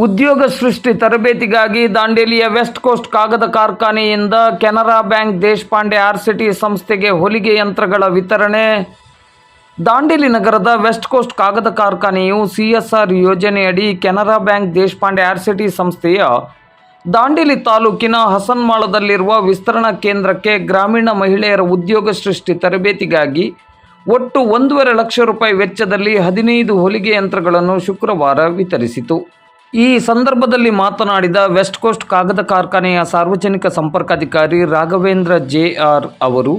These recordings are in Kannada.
ಉದ್ಯೋಗ ಸೃಷ್ಟಿ ತರಬೇತಿಗಾಗಿ ದಾಂಡೇಲಿಯ ವೆಸ್ಟ್ ಕೋಸ್ಟ್ ಕಾಗದ ಕಾರ್ಖಾನೆಯಿಂದ ಕೆನರಾ ಬ್ಯಾಂಕ್ ದೇಶಪಾಂಡೆ ಆರ್ಸಿಟಿ ಸಂಸ್ಥೆಗೆ ಹೊಲಿಗೆ ಯಂತ್ರಗಳ ವಿತರಣೆ. ದಾಂಡೇಲಿ ನಗರದ ವೆಸ್ಟ್ ಕೋಸ್ಟ್ ಕಾಗದ ಕಾರ್ಖಾನೆಯು CSR ಯೋಜನೆಯಡಿ ಕೆನರಾ ಬ್ಯಾಂಕ್ ದೇಶಪಾಂಡೆ ಆರ್ಸಿಟಿ ಸಂಸ್ಥೆಯ ದಾಂಡೇಲಿ ತಾಲೂಕಿನ ಹಸನ್ಮಾಳದಲ್ಲಿರುವ ವಿಸ್ತರಣಾ ಕೇಂದ್ರಕ್ಕೆ ಗ್ರಾಮೀಣ ಮಹಿಳೆಯರ ಉದ್ಯೋಗ ಸೃಷ್ಟಿ ತರಬೇತಿಗಾಗಿ ಒಟ್ಟು 1.5 ಲಕ್ಷ ರೂಪಾಯಿ ವೆಚ್ಚದಲ್ಲಿ 15 ಹೊಲಿಗೆ ಯಂತ್ರಗಳನ್ನು ಶುಕ್ರವಾರ ವಿತರಿಸಿತು. ಈ ಸಂದರ್ಭದಲ್ಲಿ ಮಾತನಾಡಿದ ವೆಸ್ಟ್ ಕೋಸ್ಟ್ ಕಾಗದ ಕಾರ್ಖಾನೆಯ ಸಾರ್ವಜನಿಕ ಸಂಪರ್ಕಾಧಿಕಾರಿ ರಾಘವೇಂದ್ರ JR ಅವರು,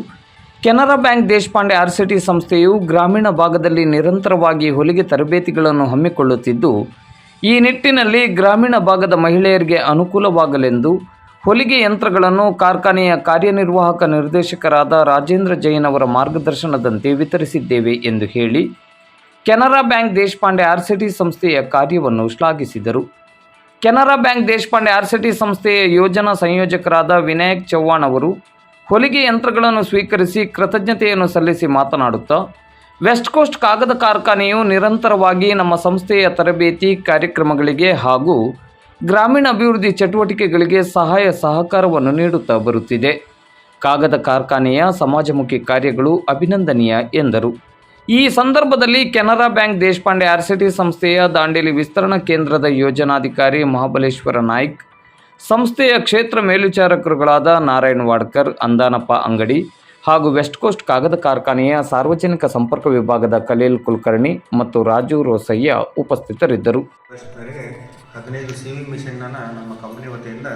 ಕೆನರಾ ಬ್ಯಾಂಕ್ ದೇಶಪಾಂಡೆ ಆರ್ಸಿಟಿ ಸಂಸ್ಥೆಯು ಗ್ರಾಮೀಣ ಭಾಗದಲ್ಲಿ ನಿರಂತರವಾಗಿ ಹೊಲಿಗೆ ತರಬೇತಿಗಳನ್ನು ಹಮ್ಮಿಕೊಳ್ಳುತ್ತಿದ್ದು, ಈ ನಿಟ್ಟಿನಲ್ಲಿ ಗ್ರಾಮೀಣ ಭಾಗದ ಮಹಿಳೆಯರಿಗೆ ಅನುಕೂಲವಾಗಲೆಂದು ಹೊಲಿಗೆ ಯಂತ್ರಗಳನ್ನು ಕಾರ್ಖಾನೆಯ ಕಾರ್ಯನಿರ್ವಾಹಕ ನಿರ್ದೇಶಕರಾದ ರಾಜೇಂದ್ರ ಜೈನ್ ಅವರ ಮಾರ್ಗದರ್ಶನದಂತೆ ವಿತರಿಸಿದ್ದೇವೆ ಎಂದು ಹೇಳಿ ಕೆನರಾ ಬ್ಯಾಂಕ್ ದೇಶಪಾಂಡೆ ಆರ್ಸಿಟಿ ಸಂಸ್ಥೆಯ ಕಾರ್ಯವನ್ನು ಶ್ಲಾಘಿಸಿದರು. ಕೆನರಾ ಬ್ಯಾಂಕ್ ದೇಶಪಾಂಡೆ ಆರ್ಸಿಟಿ ಸಂಸ್ಥೆಯ ಯೋಜನಾ ಸಂಯೋಜಕರಾದ ವಿನಾಯಕ್ ಚವ್ಹಾಣ್ ಅವರು ಹೊಲಿಗೆ ಯಂತ್ರಗಳನ್ನು ಸ್ವೀಕರಿಸಿ ಕೃತಜ್ಞತೆಯನ್ನು ಸಲ್ಲಿಸಿ ಮಾತನಾಡುತ್ತಾ, ವೆಸ್ಟ್ ಕೋಸ್ಟ್ ಕಾಗದ ಕಾರ್ಖಾನೆಯು ನಿರಂತರವಾಗಿ ನಮ್ಮ ಸಂಸ್ಥೆಯ ತರಬೇತಿ ಕಾರ್ಯಕ್ರಮಗಳಿಗೆ ಹಾಗೂ ಗ್ರಾಮೀಣ ಅಭಿವೃದ್ಧಿ ಚಟುವಟಿಕೆಗಳಿಗೆ ಸಹಾಯ ಸಹಕಾರವನ್ನು ನೀಡುತ್ತಾ ಬರುತ್ತಿದೆ. ಕಾಗದ ಕಾರ್ಖಾನೆಯ ಸಮಾಜಮುಖಿ ಕಾರ್ಯಗಳು ಅಭಿನಂದನೀಯ ಎಂದರು. ಈ ಸಂದರ್ಭದಲ್ಲಿ ಕೆನರಾ ಬ್ಯಾಂಕ್ ದೇಶಪಾಂಡೆ ಆರ್ಸಿಟಿ ಸಂಸ್ಥೆಯ ದಾಂಡೇಲಿ ವಿಸ್ತರಣಾ ಕೇಂದ್ರದ ಯೋಜನಾಧಿಕಾರಿ ಮಹಾಬಲೇಶ್ವರ ನಾಯ್ಕ್, ಸಂಸ್ಥೆಯ ಕ್ಷೇತ್ರ ಮೇಲ್ವಿಚಾರಕರುಗಳಾದ ನಾರಾಯಣ್ ವಾಡ್ಕರ್, ಅಂದಾನಪ್ಪ ಅಂಗಡಿ ಹಾಗೂ ವೆಸ್ಟ್ ಕೋಸ್ಟ್ ಕಾಗದ ಕಾರ್ಖಾನೆಯ ಸಾರ್ವಜನಿಕ ಸಂಪರ್ಕ ವಿಭಾಗದ ಖಲೀಲ್ ಕುಲಕರ್ಣಿ ಮತ್ತು ರಾಜು ರೋಸಯ್ಯ ಉಪಸ್ಥಿತರಿದ್ದರು. 15 ಸೀವಿಂಗ್ ಮಿಷನ್ನ ನಮ್ಮ ಕಂಪ್ನಿ ವತಿಯಿಂದ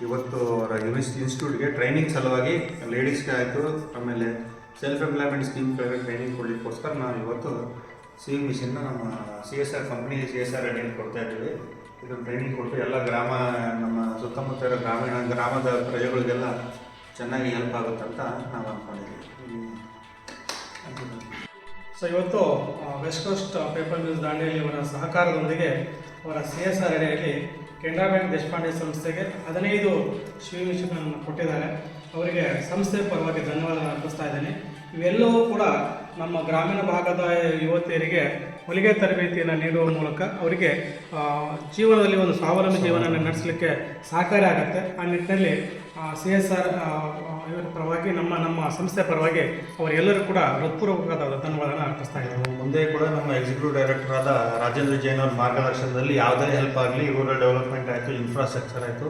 ಇವತ್ತು ಇನ್ಸ್ಟಿಟ್ಯೂಟ್ಗೆ ಟ್ರೈನಿಂಗ್ ಸಲುವಾಗಿ ಲೇಡೀಸ್ಗೆ ಆಯಿತು, ಆಮೇಲೆ ಸೆಲ್ಫ್ ಎಂಪ್ಲಾಯ್ಮೆಂಟ್ ಸ್ಕೀಮ್ ಟ್ರೈನಿಂಗ್ ಕೊಡಲಿಕ್ಕೋಸ್ಕರ ನಾವು ಇವತ್ತು ಸೀವಿಂಗ್ ಮಿಷನ್ನ ನಮ್ಮ CSR ಕಂಪ್ನಿ CSR ಅಡಿಯಲ್ಲಿ ಕೊಡ್ತಾ ಇದ್ದೀವಿ. ಇದನ್ನು ಟ್ರೈನಿಂಗ್ ಕೊಟ್ಟು ಎಲ್ಲ ನಮ್ಮ ಸುತ್ತಮುತ್ತ ಇರೋ ಗ್ರಾಮದ ಪ್ರಜೆಗಳಿಗೆಲ್ಲ ಚೆನ್ನಾಗಿ ಹೆಲ್ಪ್ ಆಗುತ್ತಂತ ನಾವು ಅಂದ್ಕೊಂಡಿದ್ದೀವಿ. ಸೊ ಇವತ್ತು West Coast Paper Mills Dandeli ಅವರ ಸಹಕಾರದೊಂದಿಗೆ ಅವರ CSR ಅಡಿಯಲ್ಲಿ ಕೆನರಾ ಬ್ಯಾಂಕ್ ದೇಶಪಾಂಡೆ ಸಂಸ್ಥೆಗೆ 15 ಶಿವಿ ಮಿಷನ್ಗಳನ್ನು ಕೊಟ್ಟಿದ್ದಾರೆ. ಅವರಿಗೆ ಸಂಸ್ಥೆ ಪರವಾಗಿ ಧನ್ಯವಾದ ಅರ್ಪಿಸ್ತಾ ಇದ್ದೀನಿ. ಇವೆಲ್ಲವೂ ಕೂಡ ನಮ್ಮ ಗ್ರಾಮೀಣ ಭಾಗದ ಯುವತಿಯರಿಗೆ ಹೊಲಿಗೆ ತರಬೇತಿಯನ್ನು ನೀಡುವ ಮೂಲಕ ಅವರಿಗೆ ಜೀವನದಲ್ಲಿ ಒಂದು ಸ್ವಾವಲಂಬಿ ಜೀವನ ನಡೆಸಲಿಕ್ಕೆ ಸಹಕಾರಿ ಆಗುತ್ತೆ. ಆ ನಿಟ್ಟಿನಲ್ಲಿ CSR ಇವರ ಪರವಾಗಿ ನಮ್ಮ ಸಂಸ್ಥೆ ಪರವಾಗಿ ಅವರೆಲ್ಲರೂ ಕೂಡ ಹೃತ್ಪೂರ್ವಕವಾದ ಧನ್ಯವಾದನ ಅರ್ಪಿಸ್ತಾ ಇದ್ದೀವಿ. ಮುಂದೆ ಕೂಡ ನಮ್ಮ ಎಕ್ಸಿಕ್ಯೂಟಿವ್ ಡೈರೆಕ್ಟರ್ ಆದ ರಾಜೇಂದ್ರ ಜೈನ್ ಅವರ ಮಾರ್ಗದರ್ಶನದಲ್ಲಿ ಯಾವುದೇ ಹೆಲ್ಪ್ ಆಗಲಿ, ರೂರಲ್ ಡೆವಲಪ್ಮೆಂಟ್ ಆಯಿತು, ಇನ್ಫ್ರಾಸ್ಟ್ರಕ್ಚರ್ ಆಯಿತು,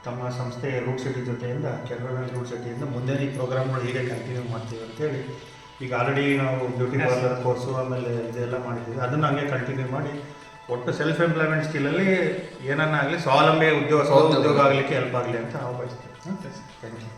ತಮ್ಮ ಸಂಸ್ಥೆ ರೂಟ್ ಸಿಟಿ ಜೊತೆಯಿಂದ ಕೆನರಾ ಬ್ಯಾಂಕ್ ರೂಟ್ ಸಿಟಿಯಿಂದ ಮುಂದೆ ಈ ಪ್ರೋಗ್ರಾಮ್ಗಳು ಹೀಗೆ ಕಂಟಿನ್ಯೂ ಮಾಡ್ತೀವಿ ಅಂತೇಳಿ ಈಗ ಆಲ್ರೆಡಿ ನಾವು ಬ್ಯೂಟಿ ಪಾರ್ಲರ್ ಕೋರ್ಸು ಆಮೇಲೆ ಇದೆಲ್ಲ ಮಾಡಿದ್ದೀವಿ. ಅದನ್ನು ಹಂಗೆ ಕಂಟಿನ್ಯೂ ಮಾಡಿ ಒಟ್ಟು ಸೆಲ್ಫ್ ಎಂಪ್ಲಾಯ್ಮೆಂಟ್ ಸ್ಕಿಲ್ಲಲ್ಲಿ ಏನನ್ನಾಗಲಿ ಸ್ವಾವಲಂಬಿ ಉದ್ಯೋಗ ಆಗಲಿಕ್ಕೆ ಹೆಲ್ಪ್ ಆಗಲಿ ಅಂತ ನಾವು ಬಯಸ್ತೀವಿ. Thank you.